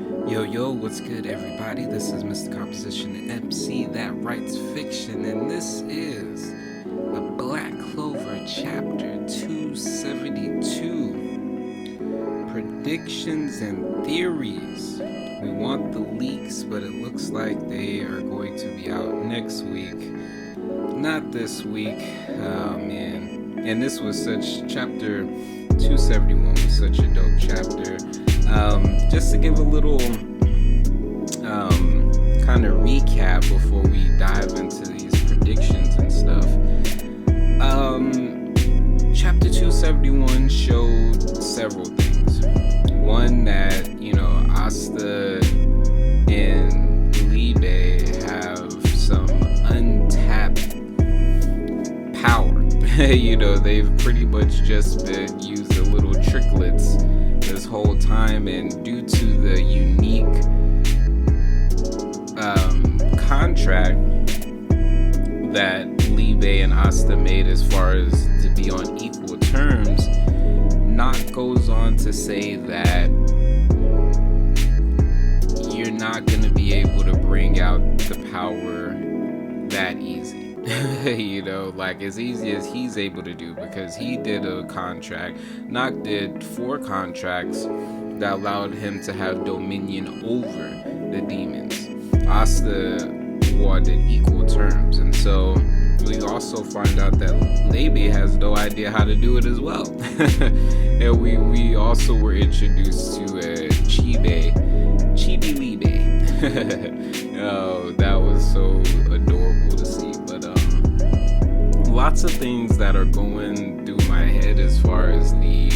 Yo, what's good, everybody? This is Mr. Composition MC that writes fiction, and this is a Black Clover Chapter 272. Predictions and theories. We want the leaks, but it looks like they are going to be out next week. Not this week. Oh, man. And this was Chapter 271 was such a dope chapter. Just to give a little kind of recap before we dive into these predictions and stuff. Chapter 271 showed several things. One, that, Asta and Libe have some untapped power. They've pretty much just been used a little tricklets this whole time, and due to the unique contract that Libe and Asta made as far as to be on equal terms, Nock goes on to say that you're not going to be able to bring out the power that easy. Like as easy as he's able to do, because he did a contract. Nock did 4 contracts that allowed him to have dominion over the demons. Asta wanted equal terms, and so we also find out that Libe has no idea how to do it as well. And we also were introduced to Chibi Libe. Oh, that was so adorable to see. But lots of things that are going through my head as far as the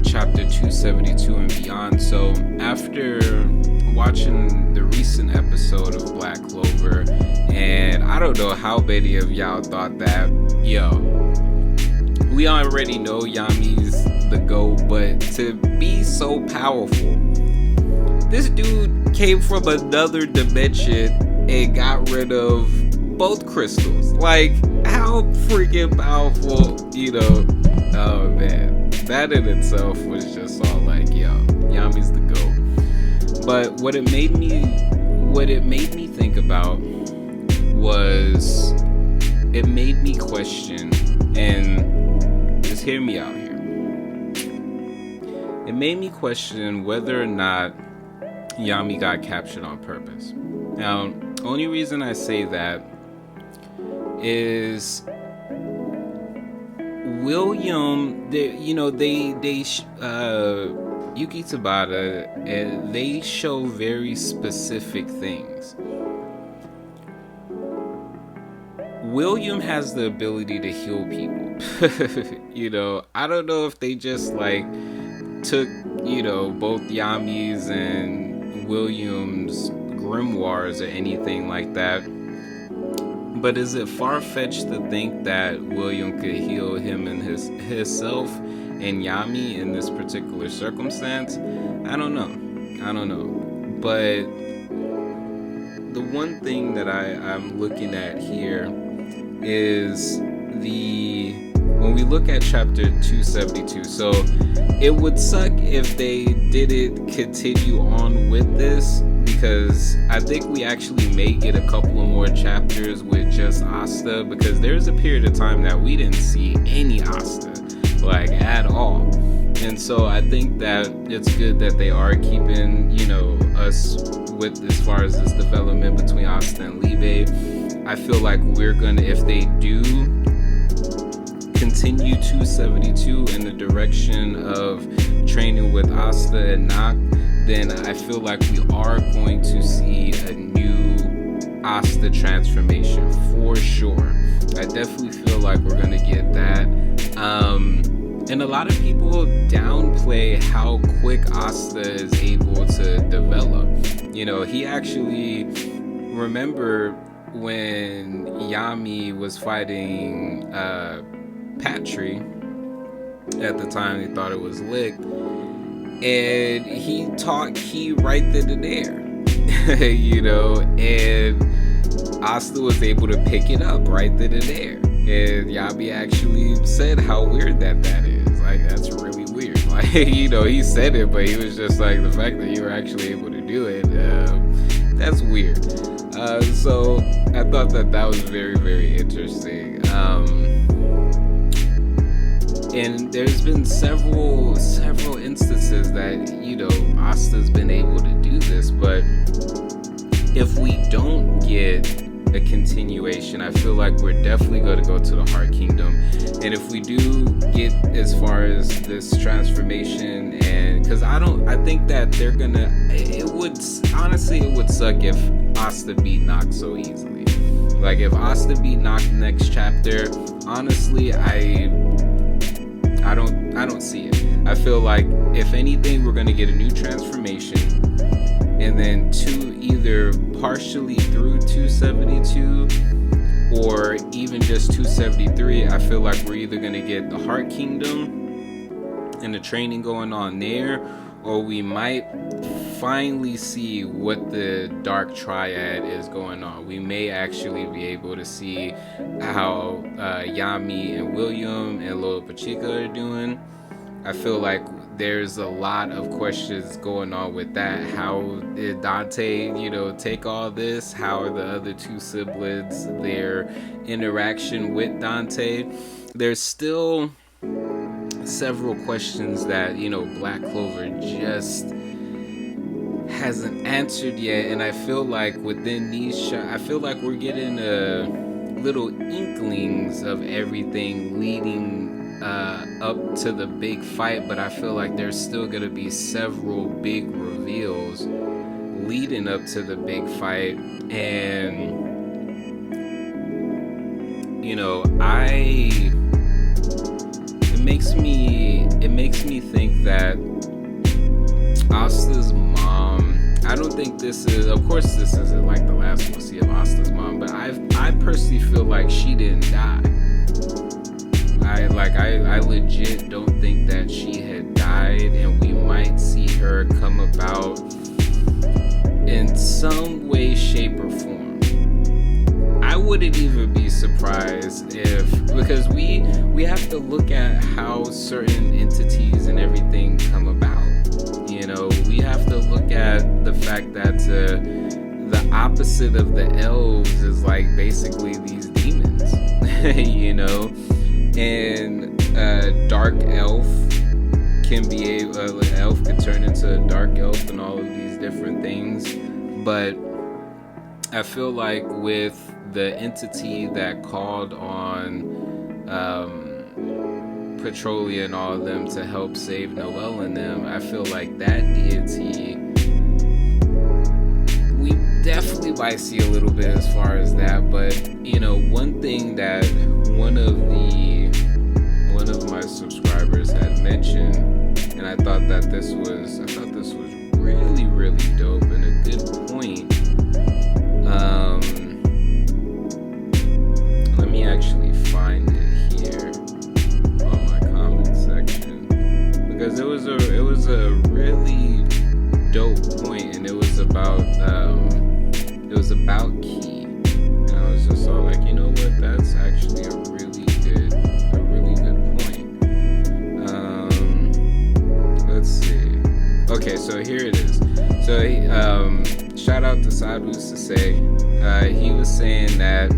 chapter 272 and beyond. So after watching the recent episode of Black Clover, and I don't know how many of y'all thought that, we already know Yami's the GOAT, but to be so powerful, this dude came from another dimension and got rid of both crystals. Like, how freaking powerful, oh man, that in itself was just all like, Yami's the GOAT. But what it made me think about was, it made me question, and just hear me out here. It made me question whether or not Yami got captured on purpose. Now, only reason I say that is William, Yuki Tabata, they show very specific things. William has the ability to heal people. I don't know if they just took, both Yami's and William's grimoires or anything like that. But is it far-fetched to think that William could heal him and himself and Yami in this particular circumstance? I don't know. But the one thing that I'm looking at here is when we look at chapter 272, so it would suck if they didn't continue on with this, because I think we actually may get a couple of more chapters with just Asta, because there's a period of time that we didn't see any Asta, at all. And so I think that it's good that they are keeping, us with as far as this development between Asta and Libe. I feel like we're gonna, if they do continue 272 in the direction of training with Asta and Nock, then I feel like we are going to see a new Asta transformation for sure. I definitely feel like we're gonna get that. And a lot of people downplay how quick Asta is able to develop. He actually, remember when Yami was fighting Patry, at the time they thought it was Lick, and he taught Ki right then and there, and Asta was able to pick it up right then and there. And Yami actually said how weird that is. That's really weird. Like, he said it, but he was just like, the fact that you were actually able to do it, that's weird. So I thought that was very, very interesting. And there's been several instances that, Asta's been able to do this, but if we don't get a continuation, I feel like we're definitely going to go to the Heart Kingdom. And if we do get as far as this transformation, and because I think that they're gonna, it would suck if Asta beat Noct so easily. Like, if Asta beat Noct next chapter, honestly, I don't see it. I feel like, if anything, we're gonna get a new transformation, and then either partially through 272 or even just 273. I feel like we're either gonna get the Heart Kingdom and the training going on there, or we might finally see what the Dark Triad is going on. We may actually be able to see how Yami and William and Lil Pachika are doing. I feel like there's a lot of questions going on with that. How did Dante, take all this? How are the other two siblings, their interaction with Dante? There's still several questions that, Black Clover just hasn't answered yet. And I feel like within these I feel like we're getting little inklings of everything leading up to the big fight, but I feel like there's still going to be several big reveals leading up to the big fight. And it makes me think that Asta's mom, I don't think this isn't like the last we'll see of Asta's mom, but I personally feel like she didn't die. I legit don't think that she had died, and we might see her come about in some way, shape, or form. I wouldn't even be surprised because we have to look at how certain entities and everything come about. We have to look at the fact that the opposite of the elves is like basically these demons, and dark elf can be an elf could turn into a dark elf and all of these different things. But I feel like with the entity that called on Petrolia and all of them to help save Noelle and them, I feel like that deity, we definitely might see a little bit as far as that. But one thing that one of my subscribers had mentioned, and I thought this was really, really dope and a good point. Let me actually find it here on my comment section, because it was a really dope point, and it was about Key, and I was just all like, what, that's actually a really good point. Let's see. Okay, so here it is. So shout out to Sadhu Sase. He was saying that,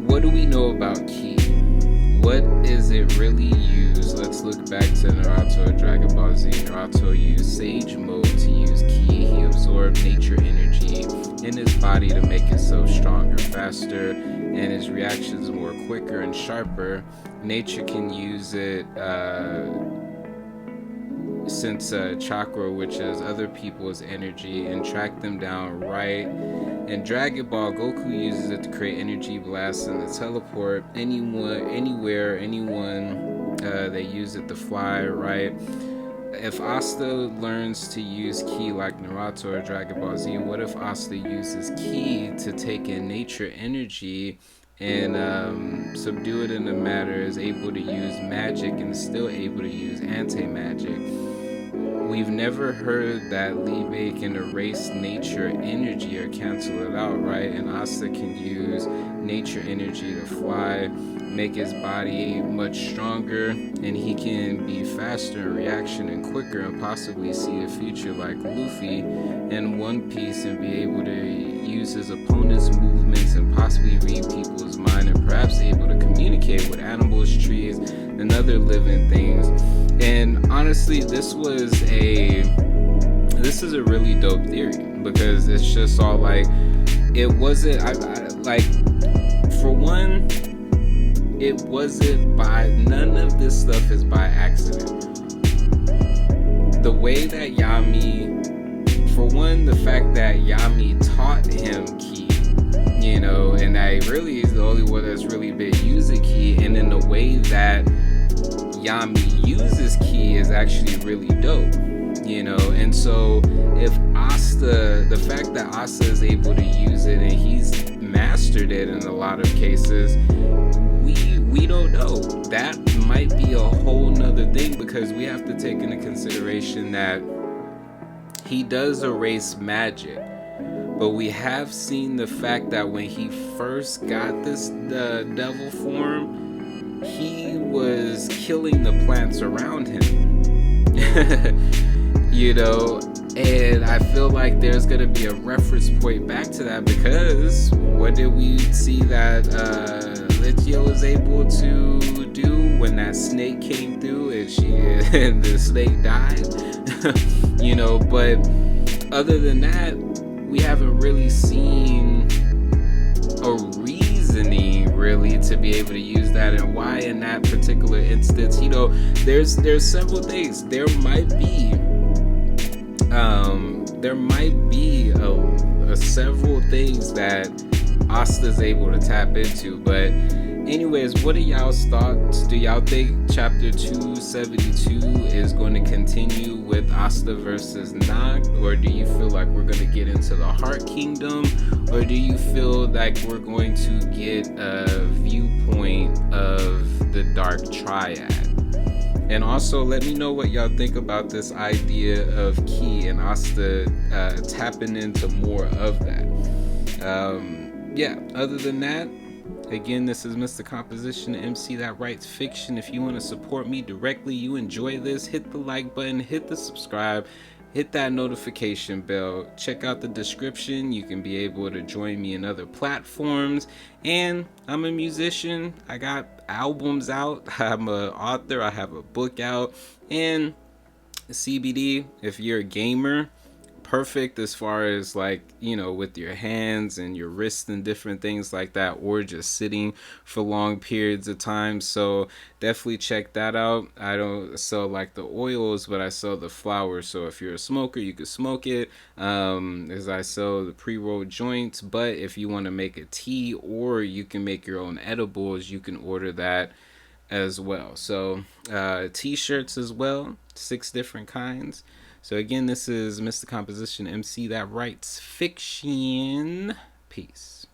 what do we know about Ki? What is it really used? Let's look back to Naruto Dragon Ball Z. Naruto used Sage Mode to use Ki. He absorbed nature energy in his body to make himself stronger, faster, and his reactions more quicker and sharper. Nature can use it since chakra, which is other people's energy, and track them down, right? In Dragon Ball, Goku uses it to create energy blasts and to teleport anywhere, they use it to fly, right? If Asta learns to use Ki like Naruto or Dragon Ball Z, what if Asta uses Ki to take in nature energy and subdue it into matter, is able to use magic and still able to use anti-magic? We've never heard that Libe can erase nature energy or cancel it out, right? And Asta can use nature energy to fly, make his body much stronger, and he can be faster in reaction and quicker and possibly see the future like Luffy in One Piece and be able to use his opponent's movements and possibly read people's mind and perhaps able to communicate with animals, trees, and other living things. And honestly, this is a really dope theory, because it's just all like, it wasn't, for one, it wasn't by, none of this stuff is by accident. The way that Yami, for one, the fact that Yami taught him ki, you know, and that really is the only one that's really been using ki, and in the way that Yami uses ki is actually really dope, you know. And so if Asta, the fact that Asta is able to use it and he's mastered it in a lot of cases, we don't know. That might be a whole nother thing, because we have to take into consideration that he does erase magic, but we have seen the fact that when he first got this devil form, he was killing the plants around him. You know, and I feel like there's gonna be a reference point back to that, because what did we see that Lichio was able to do when that snake came through and the snake died? You know, but other than that, we haven't really seen a reasoning really to be able to use that, and why in that particular instance. You know, there's several things. There might be several things that Asta's able to tap into. But anyways, what are y'all's thoughts? Do y'all think chapter 272 is going to continue with Asta versus Nacht, or do you feel like we're going to get into the Heart Kingdom, or do you feel like we're going to get a viewpoint of the Dark Triad? And also, let me know what y'all think about this idea of ki and Asta tapping into more of that. Yeah, other than that, again, this is Mr. Composition, MC that writes fiction. If you want to support me directly, you enjoy this, hit the like button, hit the subscribe, hit that notification bell. Check out the description. You can be able to join me in other platforms. And I'm a musician. I got albums out. I'm an author. I have a book out. And CBD, if you're a gamer, perfect as far as, like, you know, with your hands and your wrists and different things like that, or just sitting for long periods of time. So definitely check that out. I don't sell like the oils, but I sell the flowers. So if you're a smoker, you can smoke it, as I sell the pre-roll joints. But if you want to make a tea, or you can make your own edibles, you can order that as well. So t-shirts as well, 6 different kinds. So again, this is Mr. Composition, MC that writes fiction. Peace.